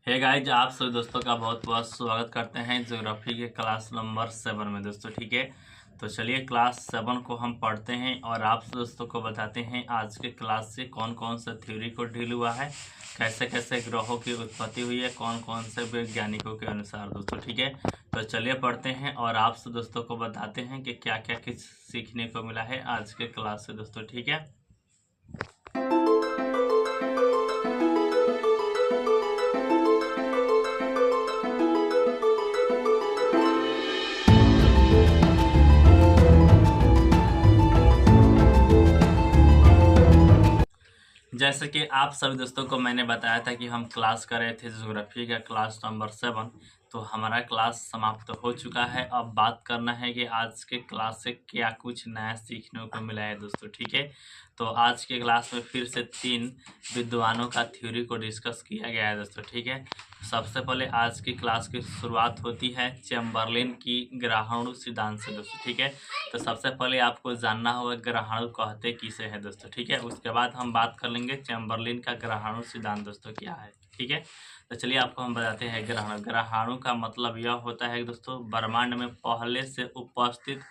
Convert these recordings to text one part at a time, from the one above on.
Hey guys, आप सभी दोस्तों का बहुत बहुत स्वागत करते हैं ज्योग्राफी के क्लास नंबर 7 में दोस्तों। ठीक है, तो चलिए क्लास 7 को हम पढ़ते हैं और आप दोस्तों को बताते हैं आज के क्लास से कौन कौन सा थ्योरी को डील हुआ है, कैसे कैसे ग्रहों की उत्पत्ति हुई है, कौन कौन से वैज्ञानिकों के अनुसार दोस्तों। ठीक है, तो चलिए पढ़ते हैं और आप सब दोस्तों को बताते हैं कि क्या क्या कुछ सीखने को मिला है आज के क्लास से दोस्तों। ठीक है, जैसे कि आप सभी दोस्तों को मैंने बताया था कि हम क्लास कर रहे थे ज्योग्राफी का क्लास नंबर 7। तो हमारा क्लास समाप्त हो चुका है। अब बात करना है कि आज के क्लास से क्या कुछ नया सीखने को मिला है दोस्तों। ठीक है, तो आज के क्लास में फिर से 3 विद्वानों का थ्योरी को डिस्कस किया गया है दोस्तों। ठीक है, सबसे पहले आज की क्लास की शुरुआत होती है चैम्बरलेन की ग्रहाणु सिद्धांत से दोस्तों। ठीक है, तो सबसे पहले आपको जानना होगा ग्रहाणु कहते किसे है दोस्तों। ठीक है, उसके बाद हम बात कर लेंगे चैम्बरलेन का ग्रहाणु सिद्धांत दोस्तों क्या है। ठीक है, तो चलिए आपको हम बताते हैं ग्रहाणु। ग्रहाणु का मतलब यह होता है दोस्तों, ब्रह्मांड में पहले से उपस्थित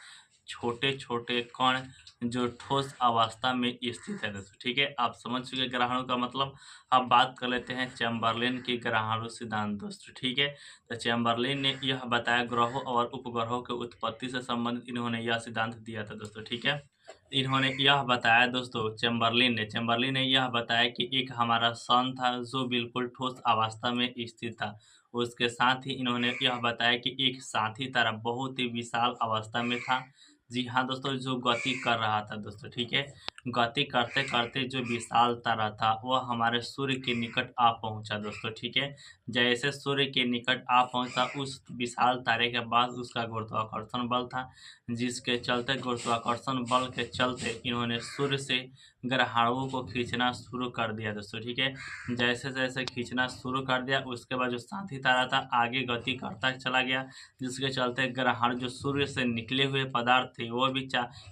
छोटे छोटे कण जो ठोस अवस्था में स्थित है दोस्तों। ठीक है, आप समझ चुके ग्रहाणु का मतलब। अब बात कर लेते हैं चैम्बरलेन की ग्रहाणु सिद्धांत दोस्तों। ठीक है, तो चैम्बरलेन ने यह बताया ग्रहों और उपग्रहों के उत्पत्ति से संबंधित इन्होंने यह सिद्धांत दिया था दोस्तों। ठीक है, इन्होंने यह बताया दोस्तों, चैम्बरलेन ने यह बताया कि एक हमारा सन था जो बिल्कुल ठोस अवस्था में स्थित था। उसके साथ ही इन्होंने यह बताया कि एक साथी तारा बहुत ही विशाल अवस्था में था। जी हाँ दोस्तों, जो गति कर रहा था दोस्तों। ठीक है, गति करते करते जो विशाल तारा था वह हमारे सूर्य के निकट आ पहुंचा दोस्तों। ठीक है, जैसे सूर्य के निकट आ पहुंचा उस विशाल तारे के बाद उसका गुरुत्वाकर्षण बल था, जिसके चलते गुरुत्वाकर्षण बल के चलते इन्होंने सूर्य से ग्रहाणुओं को खींचना शुरू कर दिया दोस्तों। ठीक है, जैसे जैसे खींचना शुरू कर दिया उसके बाद जो साथी तारा था आगे गति करता चला गया, जिसके चलते ग्रहाणु जो सूर्य से निकले हुए पदार्थ थे वो भी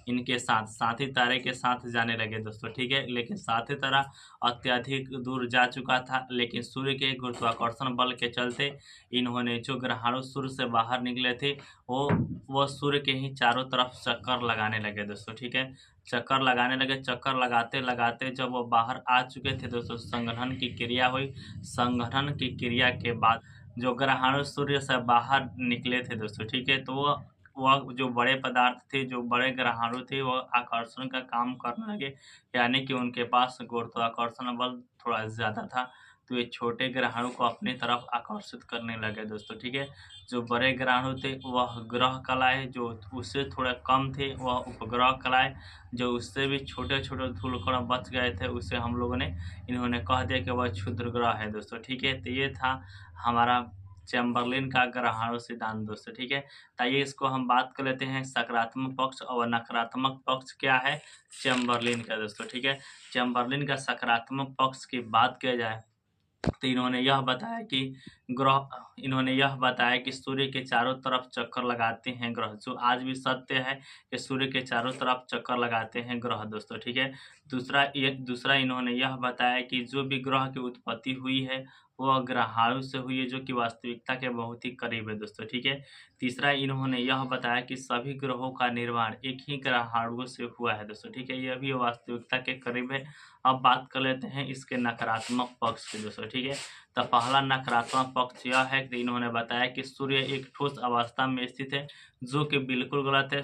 इनके साथ साथी तारे के साथ जाने लगे दोस्तों। ठीक है, लेकिन साथी तारा अत्यधिक दूर जा चुका था, लेकिन सूर्य के गुरुत्वाकर्षण बल के चलते इन्होंने जो ग्रहाणु सूर्य से बाहर निकले थे वो सूर्य के ही चारों तरफ चक्कर लगाने लगे दोस्तों। ठीक है, चक्कर लगाने लगे, चक्कर लगाते लगाते जब वो बाहर आ चुके थे दोस्तों, संघनन की क्रिया हुई। संघनन की क्रिया के बाद जो ग्रहाणु सूर्य से बाहर निकले थे दोस्तों। ठीक है, तो वह जो बड़े पदार्थ थे, जो बड़े ग्रहाणु थे, वह आकर्षण का काम करने लगे, यानी कि उनके पास गुरुत्वाकर्षण बल थोड़ा ज़्यादा था। तो ये छोटे ग्रहाणु को अपनी तरफ आकर्षित करने लगे दोस्तों। ठीक है, जो बड़े ग्रहाणु थे वह ग्रह कहलाए, जो उससे थोड़ा कम थे वह उपग्रह कहलाए, जो उससे भी छोटे छोटे धूलकण बच गए थे उसे हम लोगों ने इन्होंने कह दिया कि वह क्षुद्र ग्रह है दोस्तों। ठीक है, तो ये था हमारा चैम्बरलेन का ग्रहाणु सिद्धांत दोस्तों। ठीक है, ताइए इसको हम बात कर लेते हैं सकारात्मक पक्ष और नकारात्मक पक्ष क्या है चैम्बरलेन का दोस्तों। ठीक है, चैम्बरलेन का सकारात्मक पक्ष की बात किया जाए तो इन्होंने यह बताया कि सूर्य के चारों तरफ चक्कर लगाते हैं ग्रह, जो आज भी सत्य है कि सूर्य के चारों तरफ चक्कर लगाते हैं ग्रह दोस्तों। ठीक है, दूसरा इन्होंने यह बताया कि जो भी ग्रह की उत्पत्ति हुई है वह ग्रहाणु से हुई है, जो कि वास्तविकता के बहुत ही करीब है दोस्तों। ठीक है, तीसरा इन्होंने यह बताया कि सभी ग्रहों का निर्माण एक ही ग्रहाणुओं से हुआ है दोस्तों। ठीक है, यह भी वास्तविकता के करीब है। अब बात कर लेते हैं इसके नकारात्मक पक्ष की दोस्तों। ठीक है, तो पहला नकारात्मक पक्ष यह है कि इन्होंने बताया कि सूर्य एक ठोस अवस्था में स्थित है, जो कि बिल्कुल गलत है।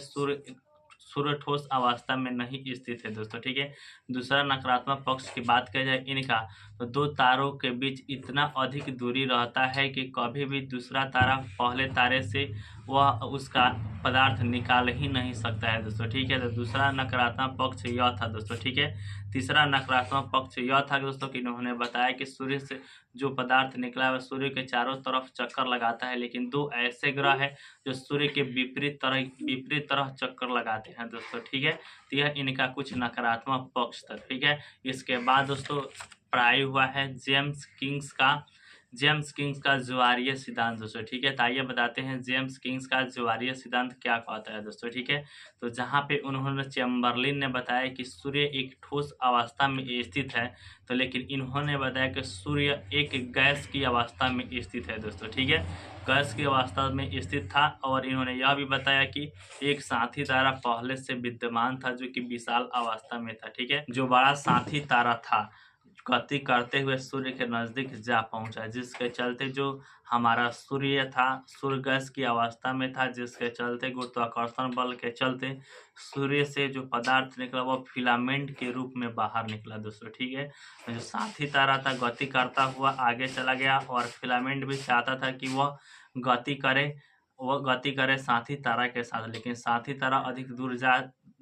सूर्य ठोस अवस्था में नहीं स्थित है दोस्तों। ठीक है, दूसरा नकारात्मक पक्ष की बात की जाए इनका, तो दो तारों के बीच इतना अधिक दूरी रहता है कि कभी भी दूसरा तारा पहले तारे से वह उसका पदार्थ निकाल ही नहीं सकता है दोस्तों। ठीक है, तो दूसरा नकारात्मक पक्ष यह था दोस्तों। ठीक है, तीसरा नकारात्मक पक्ष यह था दोस्तों कि इन्होंने बताया कि सूर्य से जो पदार्थ निकला है वह सूर्य के चारों तरफ चक्कर लगाता है, लेकिन दो ऐसे ग्रह है जो सूर्य के विपरीत तरह चक्कर लगाते हैं दोस्तों। ठीक है, तो यह इनका कुछ नकारात्मक पक्ष था। ठीक है, इसके बाद दोस्तों प्राय हुआ है जेम्स जेम्स किंग्स का ज्वारीय सिद्धांत दोस्तों, ठीक है। तो आइए बताते हैं जेम्स किंग्स का ज्वारीय सिद्धांत क्या कहता है दोस्तों, ठीक है। तो जहाँ पे उन्होंने चैम्बरलिन ने बताया कि सूर्य एक ठोस अवस्था में स्थित है, तो लेकिन इन्होंने बताया कि सूर्य एक गैस की अवस्था में स्थित है दोस्तों, ठीक है। गैस की अवस्था में स्थित था। और इन्होंने यह भी बताया कि एक साथी तारा पहले से विद्यमान था जो कि विशाल अवस्था में था, ठीक है। जो बड़ा साथी तारा था गति करते हुए सूर्य के नजदीक जा पहुंचा, जिसके चलते जो हमारा सूर्य था सूर्य गैस की अवस्था में था, जिसके चलते गुरुत्वाकर्षण बल के चलते सूर्य से जो पदार्थ निकला वो फिलामेंट के रूप में बाहर निकला दोस्तों, ठीक है। जो साथी तारा था गति करता हुआ आगे चला गया और फिलामेंट भी चाहता था कि गति करे वह गति करे साथी तारा के साथ, लेकिन साथी तारा अधिक दूर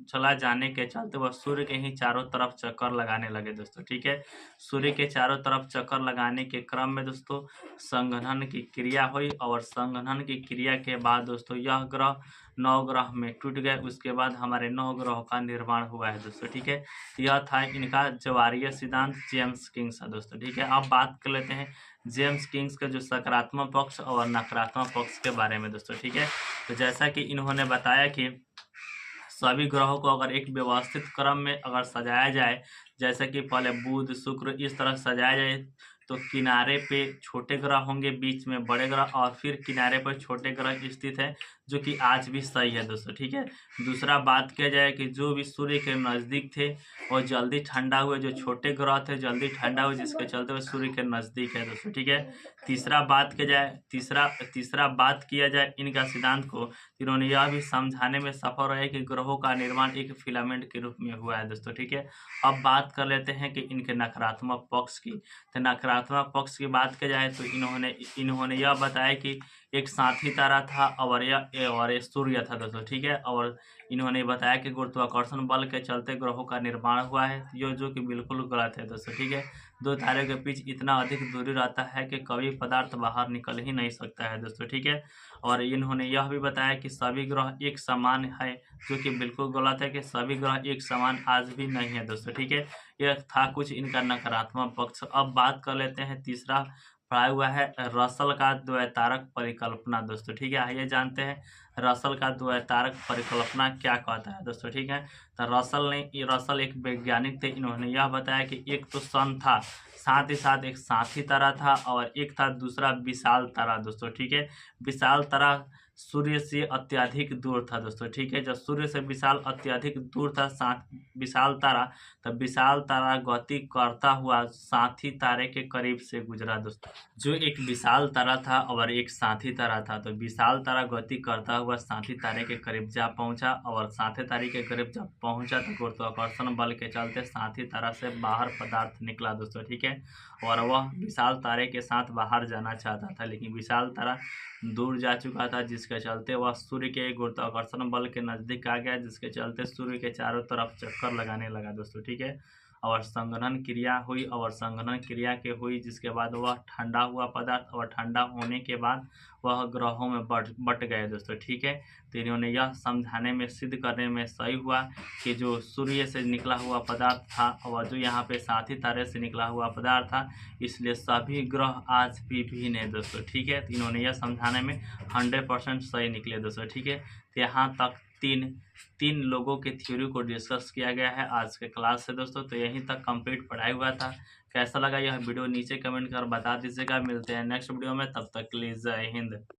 चला जाने के चलते वह सूर्य के ही चारों तरफ चक्कर लगाने लगे दोस्तों, ठीक है। सूर्य के चारों तरफ चक्कर लगाने के क्रम में दोस्तों संघनन की क्रिया हुई और संघनन की क्रिया के बाद दोस्तों यह ग्रह 9 ग्रह में टूट गए। उसके बाद हमारे 9 ग्रहों का निर्माण हुआ है दोस्तों, ठीक है। यह था इनका ज्वारीय सिद्धांत जेम्स किंग्स का दोस्तों, ठीक है। अब बात कर लेते हैं जेम्स किंग्स का जो सकारात्मक पक्ष और नकारात्मक पक्ष के बारे में दोस्तों, ठीक है। तो जैसा कि इन्होंने बताया कि सभी ग्रहों को अगर एक व्यवस्थित क्रम में अगर सजाया जाए, जैसे कि पहले बुध शुक्र इस तरह सजाया जाए, तो किनारे पे छोटे ग्रह होंगे, बीच में बड़े ग्रह और फिर किनारे पर छोटे ग्रह स्थित है, जो कि आज भी सही है दोस्तों, ठीक है। दूसरा बात किया जाए कि जो भी सूर्य के नज़दीक थे वो जल्दी ठंडा हुए, जो छोटे ग्रह थे जल्दी ठंडा हुए, जिसके चलते वो सूर्य के नज़दीक है दोस्तों, ठीक है। तीसरा बात किया जाए इनका सिद्धांत को, इन्होंने यह भी समझाने में सफल रहे कि ग्रहों का निर्माण एक फिलामेंट के रूप में हुआ है दोस्तों, ठीक है। अब बात कर लेते हैं कि इनके नकारात्मक पक्ष की। तो नकारात्मक पक्ष की बात की जाए तो इन्होंने यह बताया कि एक साथी तारा था और ये सूर्य था दोस्तों, ठीक है। और इन्होंने बताया कि गुरुत्वाकर्षण बल के चलते ग्रहों का निर्माण हुआ है, जो कि बिल्कुल गलत है दोस्तों, ठीक है। दो तारे के बीच इतना अधिक दूरी रहता है कि कभी पदार्थ बाहर निकल ही नहीं सकता है दोस्तों, ठीक है। और इन्होंने यह भी बताया कि सभी ग्रह एक समान है, जो कि बिल्कुल गलत है कि सभी ग्रह एक समान आज भी नहीं है दोस्तों, ठीक है। यह था कुछ इनका नकारात्मक पक्ष। अब बात कर लेते हैं तीसरा पढ़ाया हुआ है रसल का द्वैतारक परिकल्पना दोस्तों, ठीक है। आइए जानते हैं रसल का द्वैतारक परिकल्पना क्या कहता है दोस्तों, ठीक है। तो रसल एक वैज्ञानिक थे। इन्होंने यह बताया कि एक तो सन था, साथ ही साथ एक साथी तारा था और एक था दूसरा विशाल तारा दोस्तों, ठीक है। विशाल तारा सूर्य से अत्यधिक दूर था दोस्तों, ठीक है। जब सूर्य से विशाल अत्यधिक दूर था विशाल तारा, तब विशाल तारा गति करता हुआ साथी तारे के करीब से गुजरा दोस्तों। जो एक विशाल तारा था और एक साथी तारा था, तो विशाल तारा गति करता हुआ साथी तारे के करीब जा पहुंचा और साथी तारे के करीब जब पहुंचा तो गुरुत्वाकर्षण बल के चलते साथी तारा से बाहर पदार्थ निकला दोस्तों, ठीक है। और वह विशाल तारे के साथ बाहर जाना चाहता था, लेकिन विशाल तारा दूर जा चुका था, जिसके चलते वह सूर्य के गुरुत्वाकर्षण बल के नज़दीक आ गया, जिसके चलते सूर्य के चारों तरफ चक्कर लगाने लगा दोस्तों, ठीक है। और संघनन क्रिया हुई और संघनन क्रिया के हुई जिसके बाद वह ठंडा हुआ पदार्थ और ठंडा होने के बाद वह ग्रहों में बट गए दोस्तों, ठीक है। तो इन्होंने यह समझाने में सिद्ध करने में सही हुआ कि जो सूर्य से निकला हुआ पदार्थ था और जो यहाँ पे साथी तारे से निकला हुआ पदार्थ था, इसलिए सभी ग्रह आज भी भिन्न है दोस्तों, ठीक है। तो इन्होंने यह समझाने में 100% सही निकले दोस्तों, ठीक है। तो यहाँ तक तीन लोगों के थ्योरी को डिस्कस किया गया है आज के क्लास से दोस्तों। तो यहीं तक कंप्लीट पढ़ाई हुआ था। कैसा लगा यह वीडियो नीचे कमेंट कर बता दीजिएगा। मिलते हैं नेक्स्ट वीडियो में, तब तक के लिए जय हिंद।